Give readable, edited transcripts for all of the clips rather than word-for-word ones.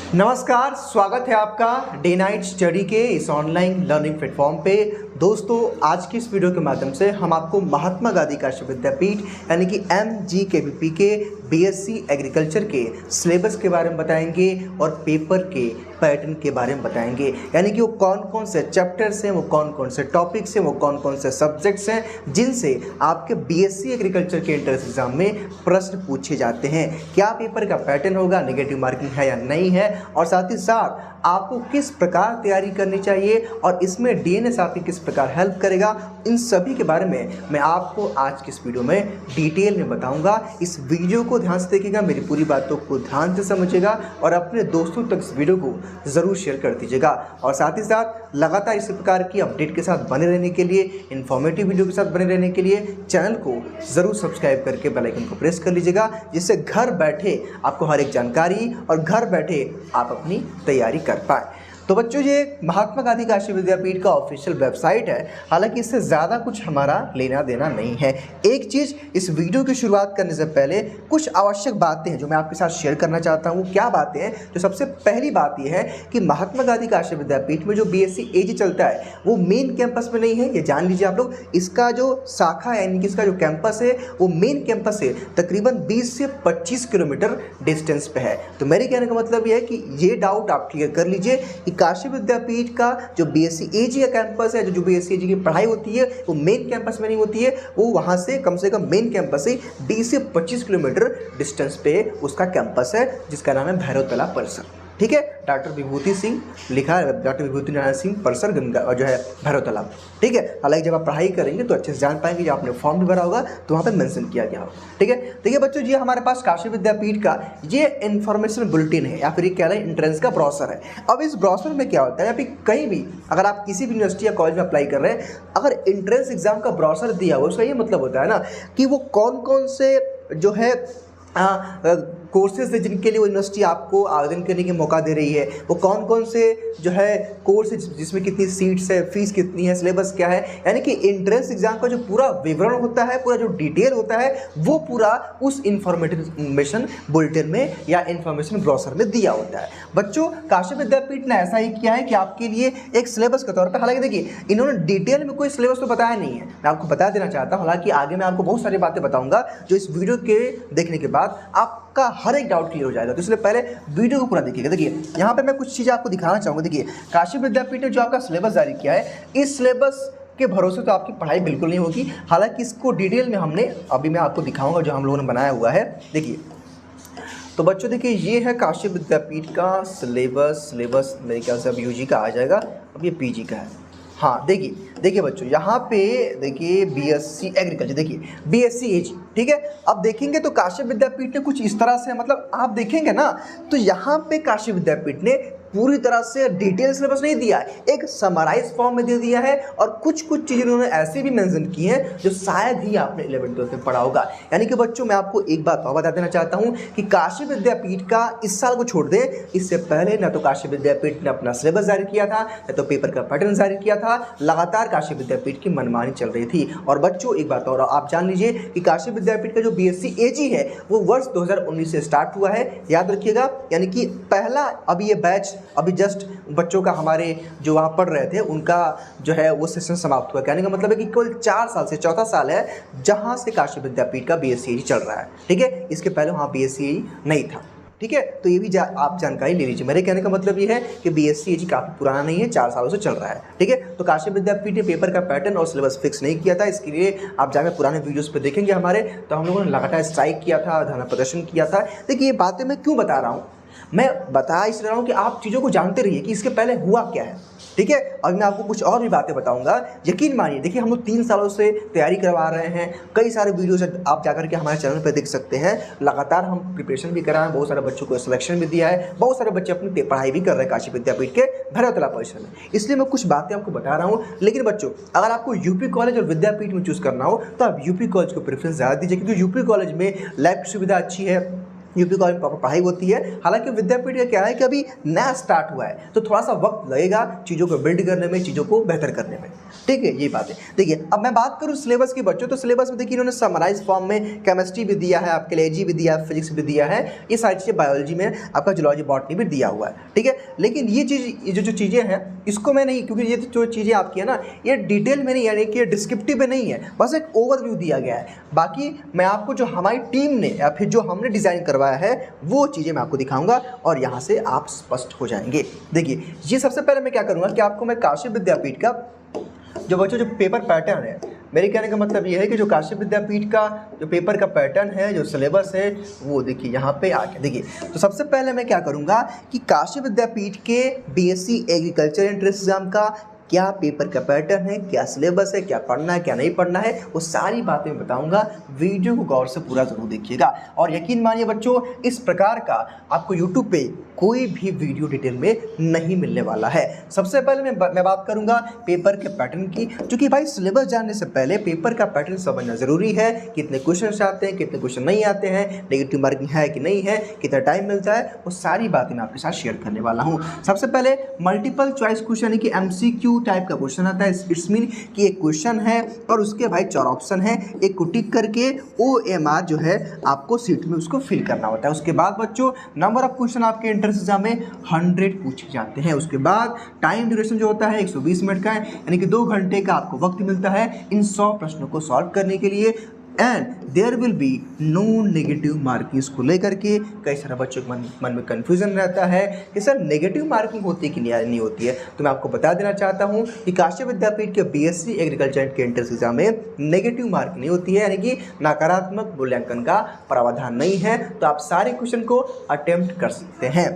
नमस्कार, स्वागत है आपका डे नाइट स्टडी के इस ऑनलाइन लर्निंग प्लेटफॉर्म पे। दोस्तों, आज की इस वीडियो के माध्यम से हम आपको महात्मा गांधी काशी विद्यापीठ यानी कि MGKVP के BSc एग्रीकल्चर के सिलेबस के बारे में बताएंगे और पेपर के पैटर्न के बारे में बताएंगे। यानी कि वो कौन कौन से चैप्टर्स हैं, वो कौन कौन से टॉपिक्स हैं, वो कौन कौन से सब्जेक्ट्स हैं जिनसे आपके BSc एग्रीकल्चर के एंट्रेंस एग्जाम में प्रश्न पूछे जाते हैं। क्या पेपर का पैटर्न होगा, नेगेटिव मार्किंग है या नहीं है, और साथ ही साथ आपको किस प्रकार तैयारी करनी चाहिए और इसमें DNS आपकी किस प्रकार हेल्प करेगा, इन सभी के बारे में मैं आपको आज की इस वीडियो में डिटेल में बताऊंगा। इस वीडियो को ध्यान से देखिएगा, मेरी पूरी बातों को ध्यान से समझिएगा और अपने दोस्तों तक इस वीडियो को ज़रूर शेयर कर दीजिएगा। और साथ ही साथ लगातार इसी प्रकार की अपडेट के साथ बने रहने के लिए, इन्फॉर्मेटिव वीडियो के साथ बने रहने के लिए चैनल को ज़रूर सब्सक्राइब करके बेल आइकन को प्रेस कर लीजिएगा, जिससे घर बैठे आपको हर एक जानकारी और घर बैठे आप अपनी तैयारी कर पाए। तो बच्चों, ये महात्मा गांधी काशी विद्यापीठ का ऑफिशियल वेबसाइट है। हालांकि इससे ज़्यादा कुछ हमारा लेना देना नहीं है। एक चीज़, इस वीडियो की शुरुआत करने से पहले कुछ आवश्यक बातें हैं जो मैं आपके साथ शेयर करना चाहता हूँ। क्या बातें हैं? तो सबसे पहली बात यह है कि महात्मा गांधी काशी विद्यापीठ में जो BSc AG चलता है वो मेन कैंपस में नहीं है, ये जान लीजिए आप लोग। इसका जो शाखा है यानी कि इसका जो कैंपस है वो मेन कैंपस से तकरीबन 20 से 25 किलोमीटर डिस्टेंस पे है। तो मेरे कहने का मतलब ये है कि ये डाउट आप क्लियर कर लीजिए कि काशी विद्यापीठ का जो BSc AG का कैंपस है, जो BSc AG की पढ़ाई होती है वो मेन कैंपस में नहीं होती है, वो वहाँ से कम मेन कैंपस से 20 से 25 किलोमीटर डिस्टेंस पे उसका कैंपस है, जिसका नाम है भैरवतला परिसर। ठीक है, डॉक्टर विभूति सिंह लिखा है, डॉक्टर विभूति नारायण सिंह परिसर गंगा और जो है भैरवतला। ठीक है, हालांकि जब आप पढ़ाई करेंगे तो अच्छे से जान पाएंगे, जब आपने फॉर्म भी भरा होगा तो वहाँ पे मेंशन किया गया होगा। ठीक है, देखिए बच्चों, ये हमारे पास काशी विद्यापीठ का ये इन्फॉर्मेशन बुलेटिन है या फिर ये क्या है, एंट्रेंस का ब्रोशर है। अब इस ब्रोशर में क्या होता है, अभी कहीं भी अगर आप किसी भी यूनिवर्सिटी या कॉलेज में अप्लाई कर रहे हैं, अगर एंट्रेंस एग्जाम का ब्रोशर दिया हुआ, उसका ये मतलब होता है ना कि वो कौन कौन से जो है कोर्सेज है जिनके लिए वो यूनिवर्सिटी आपको आवेदन करने का मौका दे रही है, वो कौन कौन से जो है कोर्स है जिसमें कितनी सीट्स है, फीस कितनी है, सिलेबस क्या है, यानी कि एंट्रेंस एग्जाम का जो पूरा विवरण होता है, पूरा जो डिटेल होता है, वो पूरा उस इन्फॉर्मेशन बुलेटिन में या इन्फॉर्मेशन ब्रोशर में दिया होता है। बच्चों, काशी विद्यापीठ ने ऐसा ही किया है कि आपके लिए एक सिलेबस के तौर पर, हालांकि देखिए इन्होंने डिटेल में कोई सिलेबस तो बताया नहीं है, मैं आपको बता देना चाहता हूँ। हालांकि आगे मैं आपको बहुत सारी बातें बताऊँगा जो इस वीडियो के देखने के बाद आपका हर एक डाउट क्लियर हो जाएगा। तो इसलिए पहले वीडियो को पूरा देखिएगा। देखिए यहाँ पे मैं कुछ चीज़ें आपको दिखाना चाहूँगा। देखिए, काशी विद्यापीठ ने जो आपका सिलेबस जारी किया है, इस सिलेबस के भरोसे तो आपकी पढ़ाई बिल्कुल नहीं होगी। हालांकि इसको डिटेल में हमने अभी मैं आपको दिखाऊंगा जो हम लोगों ने बनाया हुआ है। देखिए, तो बच्चों देखिए, ये है काशी विद्यापीठ का सिलेबस मेरे ख्याल से अब UG का आ जाएगा, अब ये PG का है। हाँ, देखिए बच्चों, यहाँ पे देखिए BSc एग्रीकल्चर, देखिए BSc AG। ठीक है, अब देखेंगे तो काशी विद्यापीठ ने कुछ इस तरह से, मतलब आप देखेंगे ना तो यहाँ पे काशी विद्यापीठ ने पूरी तरह से डिटेल सिलेबस नहीं दिया है, एक समराइज फॉर्म में दे दिया है और कुछ चीज़ें उन्होंने ऐसे भी मेंशन की हैं जो शायद ही आपने 11th-12th में पढ़ा होगा। यानी कि बच्चों, मैं आपको एक बात और बता देना चाहता हूँ कि काशी विद्यापीठ का इस साल को छोड़ दें, इससे पहले ना तो काशी विद्यापीठ ने अपना सिलेबस जारी किया था, ना तो पेपर का पैटर्न जारी किया था। लगातार काशी विद्यापीठ की मनमानी चल रही थी। और बच्चों, एक बात और आप जान लीजिए कि काशी विद्यापीठ का जो BSc AG है वो वर्ष 2019 से स्टार्ट हुआ है, याद रखिएगा। यानी कि पहला अभी ये बैच अभी जस्ट बच्चों का, हमारे जो वहाँ पढ़ रहे थे उनका जो है वो सेशन समाप्त हुआ। कहने का मतलब है कि केवल 4 साल से चौथा साल है जहाँ से काशी विद्यापीठ का BSc AG चल रहा है। ठीक है, इसके पहले वहाँ BSc AG नहीं था। ठीक है, तो ये भी आप जानकारी ले लीजिए। मेरे कहने का मतलब ये है कि BSc AG काफ़ी पुराना नहीं है, 4 सालों से चल रहा है। ठीक है, तो काशी विद्यापीठ ने पेपर का पैटर्न और सिलेबस फिक्स नहीं किया था। इसके लिए आप जाकर पुराने वीडियोस पे देखेंगे हमारे, तो हम लोगों ने लगातार स्ट्राइक किया था, धरना प्रदर्शन किया था। देखिए, ये बातें मैं क्यों बता रहा हूँ, मैं बता इस रहा हूँ कि आप चीज़ों को जानते रहिए कि इसके पहले हुआ क्या है। ठीक है, और मैं आपको कुछ और भी बातें बताऊंगा। यकीन मानिए, देखिए हम लोग 3 सालों से तैयारी करवा रहे हैं, कई सारे वीडियोस आप जाकर के हमारे चैनल पर देख सकते हैं। लगातार हम प्रिपरेशन भी करा हैं, बहुत सारे बच्चों को सिलेक्शन भी दिया है, बहुत सारे बच्चे अपनी पढ़ाई भी कर रहे हैं काशी विद्यापीठ के भैरवतला परिसर में। इसलिए मैं कुछ बातें आपको बता रहा हूँ। लेकिन बच्चों, अगर आपको UP कॉलेज और विद्यापीठ में चूज़ करना हो तो आप UP कॉलेज को प्रेफरेंस ज़्यादा दीजिए, क्योंकि UP कॉलेज में लैब की सुविधा अच्छी है, यूपी कॉलेज प्रॉपर पढ़ाई होती है। हालांकि विद्यापीठ का क्या है कि अभी नया स्टार्ट हुआ है, तो थोड़ा सा वक्त लगेगा चीज़ों को बिल्ड करने में, चीज़ों को बेहतर करने में। ठीक है, ये बात है। देखिए अब मैं बात करूँ सिलेबस की बच्चों, तो सिलेबस में देखिए इन्होंने समराइज फॉर्म में केमिस्ट्री भी दिया है, आपके लिए जी भी दिया है, फिजिक्स भी दिया है, ये सारी चीज़ें, बायोलॉजी में आपका जूलॉजी बॉटनी भी दिया हुआ है। ठीक है, लेकिन ये चीज़ जो चीज़ें हैं इसको मैं नहीं, क्योंकि ये जो चीज़ें आपकी है ना ये डिटेल में नहीं, यानी कि ये डिस्क्रिप्टिव में नहीं है, बस एक ओवरव्यू दिया गया है। बाकी मैं आपको जो हमारी टीम ने या फिर जो हमने डिज़ाइन करवाया है वो चीज़ें मैं आपको दिखाऊंगा और यहाँ से आप स्पष्ट हो जाएंगे। देखिए ये सबसे पहले मैं क्या करूँगा कि आपको मैं काशी विद्यापीठ का जो बच्चों जो पेपर पैटर्न है, मेरे कहने का मतलब ये है कि जो काशी विद्यापीठ का जो पेपर का पैटर्न है, जो सिलेबस है, वो देखिए यहाँ पे आ गया। देखिए तो सबसे पहले मैं क्या करूँगा कि काशी विद्यापीठ के बीएससी एग्रीकल्चर एंट्रेंस एग्जाम का क्या पेपर का पैटर्न है, क्या सिलेबस है, क्या पढ़ना है, क्या नहीं पढ़ना है, वो सारी बातें मैं बताऊंगा। वीडियो को गौर से पूरा ज़रूर देखिएगा और यकीन मानिए बच्चों, इस प्रकार का आपको यूट्यूब पे कोई भी वीडियो डिटेल में नहीं मिलने वाला है। सबसे पहले मैं बात करूंगा पेपर के पैटर्न की, क्योंकि भाई सिलेबस जानने से पहले पेपर का पैटर्न समझना ज़रूरी है। कितने क्वेश्चन आते हैं, कितने क्वेश्चन नहीं आते हैं, नेगेटिव मार्किंग है कि नहीं है, कितना टाइम मिलता है, वो सारी बातें मैं आपके साथ शेयर करने वाला हूँ। सबसे पहले मल्टीपल चॉइस क्वेश्चन यानी कि MCQ टाइप का क्वेश्चन आता है। इट्स मीन कि एक क्वेश्चन है और उसके भाई 4 ऑप्शन है, एक को टिक करके OMR जो है आपको सीट में उसको फिल करना होता है। उसके बाद बच्चों नंबर ऑफ क्वेश्चन आपके एंट्रेंस एग्जाम में 100 पूछे जाते हैं। उसके बाद टाइम ड्यूरेशन जो होता है 120 मिनट का है, यानी कि 2 घंटे का आपको वक्त मिलता है इन 100 प्रश्नों को सॉल्व करने के लिए। And there will be no negative marking. इसको लेकर के कई सारे बच्चों के मन में कन्फ्यूजन रहता है कि सर नेगेटिव मार्किंग होती है कि नहीं होती है। तो मैं आपको बता देना चाहता हूँ कि काशी विद्यापीठ के BSc एग्रीकल्चर के एंट्रेंस एग्जाम में नेगेटिव मार्किंग नहीं होती है, यानी कि नकारात्मक मूल्यांकन का प्रावधान नहीं है। तो आप सारे क्वेश्चन को अटेम्प्ट कर सकते हैं।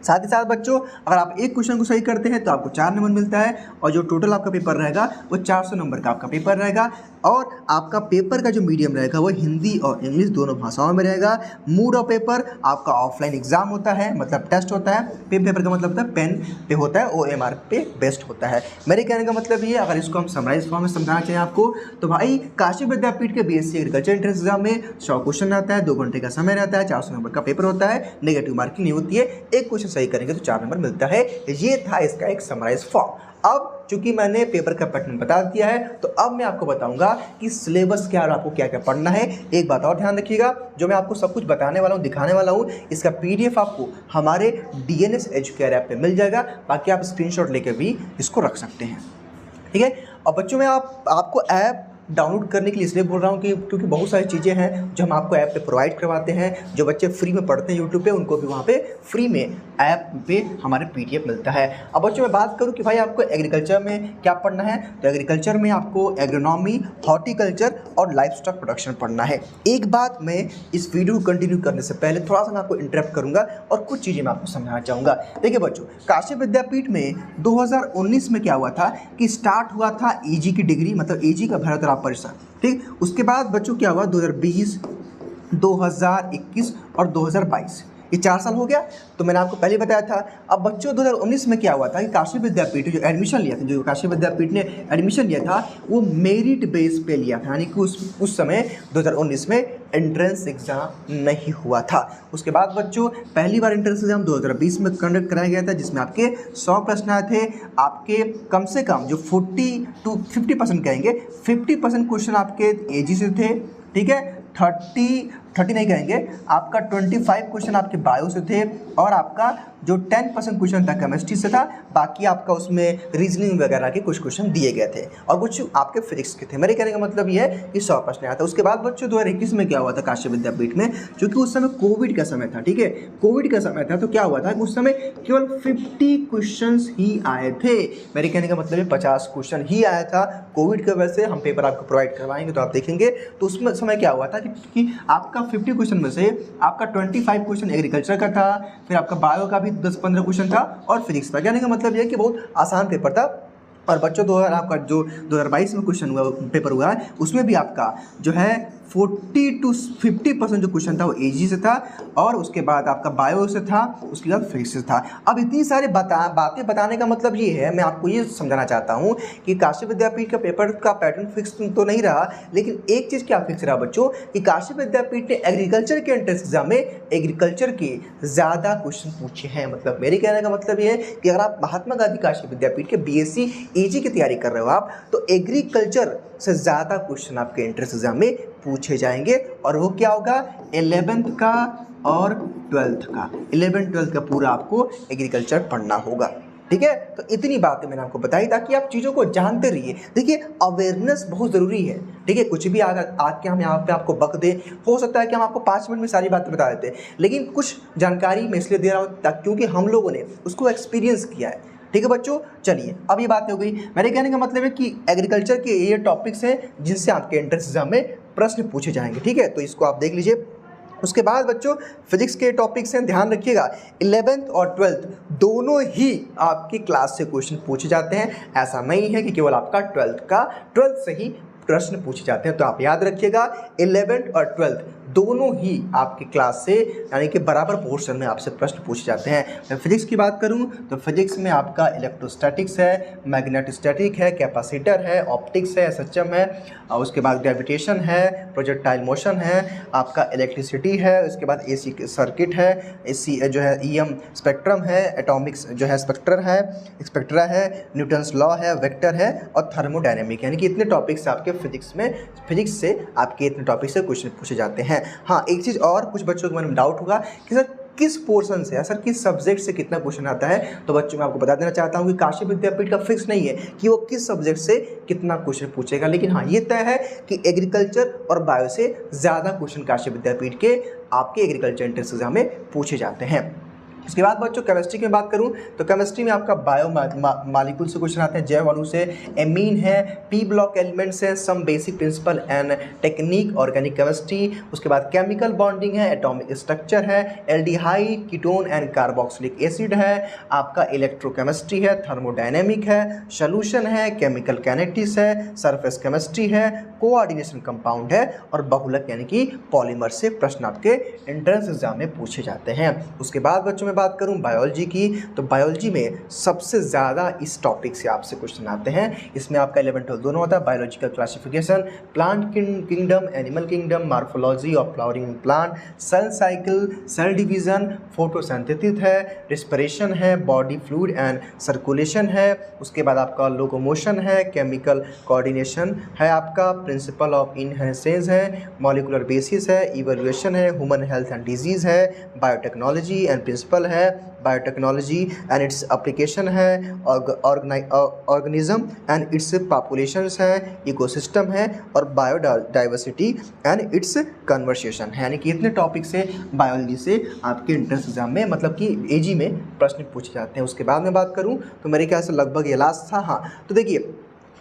साथ ही साथ बच्चों अगर आप एक क्वेश्चन को सही करते हैं तो आपको 4 नंबर मिलता है और जो टोटल आपका पेपर रहेगा वो 400 नंबर का आपका पेपर रहेगा। और आपका पेपर का जो मीडियम रहेगा वो हिंदी और इंग्लिश दोनों भाषाओं में रहेगा। मोड ऑफ पेपर आपका ऑफलाइन एग्जाम होता है, मतलब टेस्ट होता है। पेपर का मतलब होता है पेन पे होता है, OMR पे बेस्ड होता है। मेरे कहने का मतलब ये, अगर इसको हम समराइज फॉर्म में समझाना चाहिए आपको, तो भाई काशी विद्यापीठ के BSc एग्रीकल्चर एंट्रेंस एग्जाम में 100 क्वेश्चन आता है, 2 घंटे का समय रहता है, 400 नंबर का पेपर होता है, नेगेटिव मार्किंग नहीं होती है। एक क्वेश्चन सही करेंगे तो 4 नंबर मिलता है। ये था इसका एक समराइज फॉर्म। अब चूंकि मैंने पेपर का पैटर्न बता दिया है तो अब मैं आपको बताऊंगा कि सिलेबस क्या और आपको क्या क्या पढ़ना है। एक बात और ध्यान रखिएगा, जो मैं आपको सब कुछ बताने वाला हूँ, दिखाने वाला हूँ, इसका PDF आपको हमारे DNS एजुकेयर ऐप पे मिल जाएगा। बाकी आप स्क्रीनशॉट लेकर भी इसको रख सकते हैं। ठीक है, और बच्चों में आपको ऐप डाउनलोड करने के लिए इसलिए बोल रहा हूँ कि क्योंकि बहुत सारी चीज़ें हैं जो हम आपको ऐप पे प्रोवाइड करवाते हैं। जो बच्चे फ्री में पढ़ते हैं यूट्यूब पे, उनको भी वहाँ पे फ्री में ऐप पे हमारे PDF मिलता है। अब बच्चों मैं बात करूँ कि भाई आपको एग्रीकल्चर में क्या पढ़ना है, तो एग्रीकल्चर में आपको एग्रोनॉमी, हॉर्टिकल्चर और लाइवस्टॉक प्रोडक्शन पढ़ना है। एक बात मैं इस वीडियो को कंटिन्यू करने से पहले थोड़ा सा मैं आपको इंटरप्ट करूँगा और कुछ चीज़ें मैं आपको समझाना चाहूँगा। देखिए बच्चों, काशी विद्यापीठ में 2019 में क्या हुआ था कि स्टार्ट हुआ था EG की डिग्री, मतलब EG का भारत परिषद। ठीक, उसके बाद बच्चों क्या हुआ 2020, 2021 और 2022, ये 4 साल हो गया। तो मैंने आपको पहले बताया था। अब बच्चों 2019 में क्या हुआ था कि काशी विद्यापीठ जो एडमिशन लिया था, जो काशी विद्यापीठ ने एडमिशन लिया था वो मेरिट बेस पे लिया था, यानी कि उस समय 2019 में एंट्रेंस एग्जाम नहीं हुआ था। उसके बाद बच्चों पहली बार एंट्रेंस एग्जाम 2020 में कंडक्ट कराया गया था, जिसमें आपके 100 प्रश्न आए थे। आपके कम से कम जो 40 to 50% कहेंगे, 50% क्वेश्चन आपके AG से थे। ठीक है, 30 नहीं कहेंगे, आपका 25 क्वेश्चन आपके बायो से थे और आपका जो 10% क्वेश्चन था केमिस्ट्री से था। बाकी आपका उसमें रीजनिंग वगैरह के कुछ क्वेश्चन दिए गए थे और कुछ आपके फिजिक्स के थे। मेरे कहने का मतलब ये है कि 100 प्रश्न आया था। उसके बाद बच्चों 2021 में क्या हुआ था काशी विद्यापीठ में, क्योंकि उस समय कोविड का समय था। ठीक है, कोविड का समय था, तो क्या हुआ था कि उस समय केवल 50 क्वेश्चन ही आए थे। मेरे कहने का मतलब 50 क्वेश्चन ही आया था। कोविड की वजह से हम पेपर आपको प्रोवाइड करवाएंगे तो आप देखेंगे। तो उसमें समय क्या हुआ था कि आपका 50 क्वेश्चन में से आपका 25 क्वेश्चन एग्रीकल्चर का था, फिर आपका बायो का भी 10-15 क्वेश्चन था और फिजिक्स का। कहने का मतलब यह है कि बहुत आसान पेपर था। और बच्चों आपका जो 2022 में क्वेश्चन हुआ पेपर हुआ है, उसमें भी आपका जो है 40 to 50% जो क्वेश्चन था वो एजी से था, और उसके बाद आपका बायो से था, उसके बाद फिजिक्स से था। अब इतनी सारी बातें बताने का मतलब ये है, मैं आपको ये समझाना चाहता हूँ कि काशी विद्यापीठ का पेपर का पैटर्न फिक्स तो नहीं रहा, लेकिन एक चीज़ क्या फिक्स रहा बच्चों कि काशी विद्यापीठ ने एग्रीकल्चर के एंट्रेंस एग्जाम में एग्रीकल्चर के ज़्यादा क्वेश्चन पूछे हैं। मतलब मेरे कहने का मतलब ये है कि अगर आप महात्मा गांधी काशी विद्यापीठ के बीएससी ईजी की तैयारी कर रहे हो आप, तो एग्रीकल्चर से ज़्यादा क्वेश्चन आपके एंट्रेंस एग्जाम में पूछे जाएंगे। और वो क्या होगा, 11th का और 12th का, 11-12 का पूरा आपको एग्रीकल्चर पढ़ना होगा। ठीक है, तो इतनी बातें मैंने आपको बताई ताकि आप चीज़ों को जानते रहिए। देखिए, अवेयरनेस बहुत ज़रूरी है। ठीक है, कुछ भी आके हम यहाँ पे आपको बक दें, हो सकता है कि हम आपको 5 मिनट में सारी बातें बता देते हैं, लेकिन कुछ जानकारी मैं इसलिए दे रहा हूँ क्योंकि हम लोगों ने उसको एक्सपीरियंस किया है। ठीक है बच्चों, चलिए अब ये बात हो गई। मेरे कहने का मतलब है कि एग्रीकल्चर के ये टॉपिक्स हैं जिनसे आपके एंट्रेंस एग्जाम में प्रश्न पूछे जाएंगे। ठीक है, तो इसको आप देख लीजिए। उसके बाद बच्चों फिजिक्स के टॉपिक्स हैं, ध्यान रखिएगा 11th और 12th दोनों ही आपकी क्लास से क्वेश्चन पूछे जाते हैं। ऐसा नहीं है कि केवल आपका 12th से ही प्रश्न पूछे जाते हैं। तो आप याद रखिएगा 11th और 12th दोनों ही आपकी क्लास से यानी कि बराबर पोर्शन में आपसे प्रश्न पूछे जाते हैं। मैं फिजिक्स की बात करूं तो फिजिक्स में आपका इलेक्ट्रोस्टैटिक्स है, मैग्नेटोस्टैटिक है, कैपेसिटर है, ऑप्टिक्स है, एसएचएम है, और उसके बाद ग्रेविटेशन है, प्रोजेक्टाइल मोशन है, आपका इलेक्ट्रिसिटी है, उसके बाद एसी सर्किट है, एसी जो है ईएम स्पेक्ट्रम है, एटॉमिक्स जो है स्पेक्ट्रा है, न्यूटन्स लॉ है, वेक्टर है, और थर्मोडायनेमिक, यानी कि इतने टॉपिक्स आपके फिजिक्स से आपके इतने टॉपिक से क्वेश्चन पूछे जाते हैं। हाँ, एक चीज़ और, कुछ बच्चों के मन में डाउट होगा कि सर किस पोर्शन से, सर किस सब्जेक्ट से कितना क्वेश्चन आता है। तो बच्चों मैं आपको बता देना चाहता हूँ कि काशी विद्यापीठ का फिक्स नहीं है कि वो किस सब्जेक्ट से कितना क्वेश्चन पूछेगा, लेकिन हाँ ये तय है कि एग्रीकल्चर और बायो से ज़्यादा क्वेश्चन काशी विद्यापीठ के आपके एग्रीकल्चर एंट्रेंस एग्जाम में पूछे जाते हैं। उसके बाद बच्चों केमिस्ट्री की बात करूं तो केमिस्ट्री में आपका बायो मालिक्यूल से क्वेश्चन आते हैं, जैव अणु से, एमीन है, पी ब्लॉक एलिमेंट्स है, some basic principle and technique organic chemistry. उसके बाद केमिकल बॉन्डिंग है, एटॉमिक स्ट्रक्चर है, aldehyde, ketone and carboxylic acid है, आपका इलेक्ट्रोकेमिस्ट्री है, थर्मोडायनेमिक है, सोल्यूशन है, केमिकल कैनेटिक्स है, सरफेस केमिस्ट्री है, कोऑर्डिनेशन कंपाउंड है, और बहुलक यानी कि पॉलीमर से प्रश्न आपके एंट्रेंस एग्जाम में पूछे जाते हैं। उसके बाद बच्चों बात करूं बायोलॉजी की तो बायोलॉजी में सबसे ज़्यादा इस टॉपिक से आपसे क्वेश्चन आते हैं। इसमें आपका 11-12 दोनों होता है। Biological classification, plant kingdom, animal kingdom, morphology of flowering plant, cell cycle, cell division, photosynthesis है, रिस्पिरेशन है, बॉडी फ्लूइड एंड सर्कुलेशन है। उसके बाद आपका लोकोमोशन है, केमिकल कोऑर्डिनेशन है, आपका प्रिंसिपल ऑफ इनहेरेंस है, मॉलिक्यूलर बेसिस है, इवैल्यूएशन है, ह्यूमन हेल्थ एंड डिजीज़ है, बायोटेक्नोलॉजी एंड प्रिंसिपल है, बायोटेक्नोलॉजी एंड इट्स एप्लीकेशन है, ऑर्गेनिज्म एंड इट्स पॉपुलेशंस है, इकोसिस्टम है, और बायोडाइवर्सिटी एंड इट्स कन्वर्सेशन है। यानी कि इतने टॉपिक से बायोलॉजी से आपके एंट्रेंस एग्जाम में मतलब कि एजी में प्रश्न पूछे जाते हैं। उसके बाद में बात करूं तो मेरे ख्याल से लगभग ये लास्ट था। हाँ, तो देखिए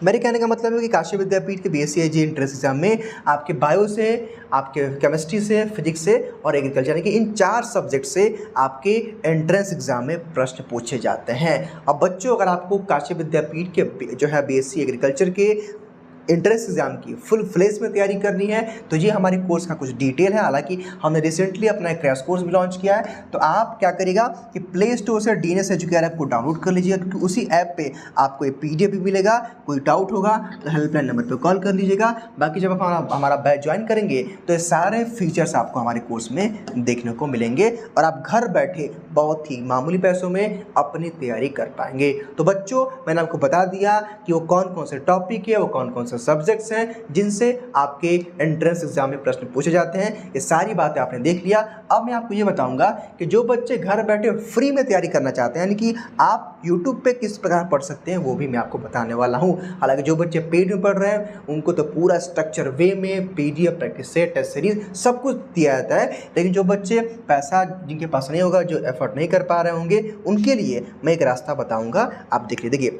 मेरे कहने का मतलब है कि काशी विद्यापीठ के बीएससी एजी एंट्रेंस एग्जाम में आपके बायो से, आपके केमिस्ट्री से, फिजिक्स से और एग्रीकल्चर यानी कि इन 4 सब्जेक्ट से आपके एंट्रेंस एग्जाम में प्रश्न पूछे जाते हैं। अब बच्चों अगर आपको काशी विद्यापीठ के जो है बीएससी एग्रीकल्चर के एंट्रेंस एग्जाम की फुल फ्लेज में तैयारी करनी है तो ये हमारे कोर्स का कुछ डिटेल है। हालांकि हमने रिसेंटली अपना एक क्रैश कोर्स भी लॉन्च किया है, तो आप क्या करिएगा कि प्ले स्टोर से डीएनएस एजुकेयर ऐप को डाउनलोड कर लीजिएगा, क्योंकि उसी ऐप पे आपको एक पीडीएफ भी मिलेगा। कोई डाउट होगा तो हेल्पलाइन नंबर पर कॉल कर लीजिएगा। बाकी जब आप हमारा बैच ज्वाइन करेंगे तो ये सारे फीचर्स आपको हमारे कोर्स में देखने को मिलेंगे और आप घर बैठे बहुत ही मामूली पैसों में अपनी तैयारी कर पाएंगे। तो बच्चों मैंने आपको बता दिया कि वो कौन कौन से टॉपिक है, वो कौन कौन सब्जेक्ट्स हैं जिनसे आपके एंट्रेंस एग्जाम में प्रश्न पूछे जाते हैं। ये सारी बातें आपने देख लिया। अब मैं आपको ये बताऊंगा कि जो बच्चे घर बैठे फ्री में तैयारी करना चाहते हैं, यानी कि आप यूट्यूब पे किस प्रकार पढ़ सकते हैं, वो भी मैं आपको बताने वाला हूं। हालांकि जो बच्चे पेड में पढ़ रहे हैं उनको तो पूरा स्ट्रक्चर वे में PDF, practice set, test series सब कुछ दिया जाता है। लेकिन जो बच्चे पैसा जिनके पास नहीं होगा, जो एफर्ट नहीं कर पा रहे होंगे, उनके लिए मैं एक रास्ता बताऊँगा। आप देखिए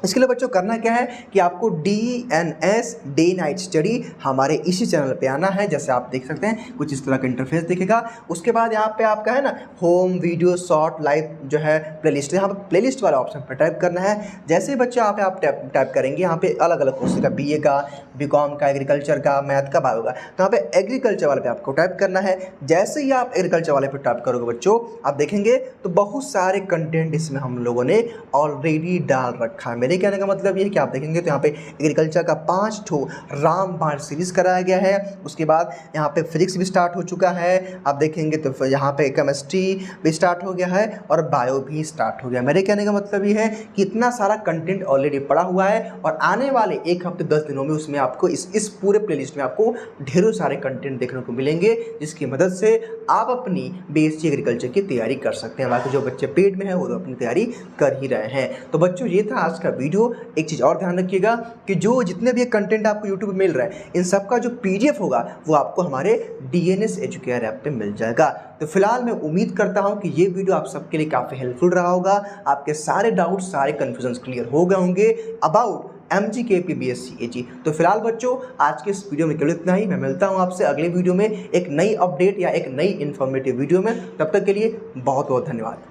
इसके लिए बच्चों करना क्या है कि आपको DNS डे नाइट स्टडी हमारे इसी चैनल पे आना है। जैसे आप देख सकते हैं कुछ इस तरह का इंटरफेस दिखेगा। उसके बाद यहाँ पे आपका है ना होम वीडियो शॉर्ट लाइव जो है प्लेलिस्ट, यहाँ पे प्लेलिस्ट वाला ऑप्शन पर टाइप करना है। जैसे ही बच्चे यहाँ पे आप टाइप करेंगे, यहाँ पे अलग अलग कोर्स का BA का, BCom का, एग्रीकल्चर का, मैथ का, बायो का, तो यहाँ पे एग्रीकल्चर वाले पे आपको टाइप करना है। जैसे ही आप एग्रीकल्चर वाले पे टाइप करोगे बच्चों, आप देखेंगे तो बहुत सारे कंटेंट इसमें हम लोगों ने ऑलरेडी डाल रखा है। मेरे कहने का मतलब ये है कि आप देखेंगे तो यहाँ पे एग्रीकल्चर का 5 ठो रामबाण सीरीज कराया गया है। उसके बाद यहाँ पे फिजिक्स भी स्टार्ट हो चुका है। आप देखेंगे तो यहाँ पे केमिस्ट्री भी स्टार्ट हो गया है और बायो भी स्टार्ट हो गया। मेरे कहने का मतलब ये है कि इतना सारा कंटेंट ऑलरेडी पड़ा हुआ है और आने वाले 1 हफ्ते 10 दिनों में उसमें आपको इस पूरे प्लेलिस्ट में आपको ढेरों सारे कंटेंट देखने को मिलेंगे, जिसकी मदद से आप अपनी BSc एग्रीकल्चर की तैयारी कर सकते हैं। बाकी जो बच्चे पेड में हैं वो तो अपनी तैयारी कर ही रहे हैं। तो बच्चों ये था आज का वीडियो। एक चीज़ और ध्यान रखिएगा कि जो जितने भी कंटेंट आपको यूट्यूब पे मिल रहा है, इन सब का जो PDF होगा वो आपको हमारे DNS एजुकेयर ऐप पे मिल जाएगा। तो फिलहाल मैं उम्मीद करता हूँ कि ये वीडियो आप सबके लिए काफ़ी हेल्पफुल रहा होगा। आपके सारे डाउट्स, सारे कन्फ्यूजन्स क्लियर हो गए होंगे अबाउट MGKP BSc AG। तो फिलहाल बच्चों आज के इस वीडियो में केवल इतना ही। मैं मिलता हूँ आपसे अगले वीडियो में एक नई अपडेट या एक नई इन्फॉर्मेटिव वीडियो में। तब तक के लिए बहुत बहुत धन्यवाद।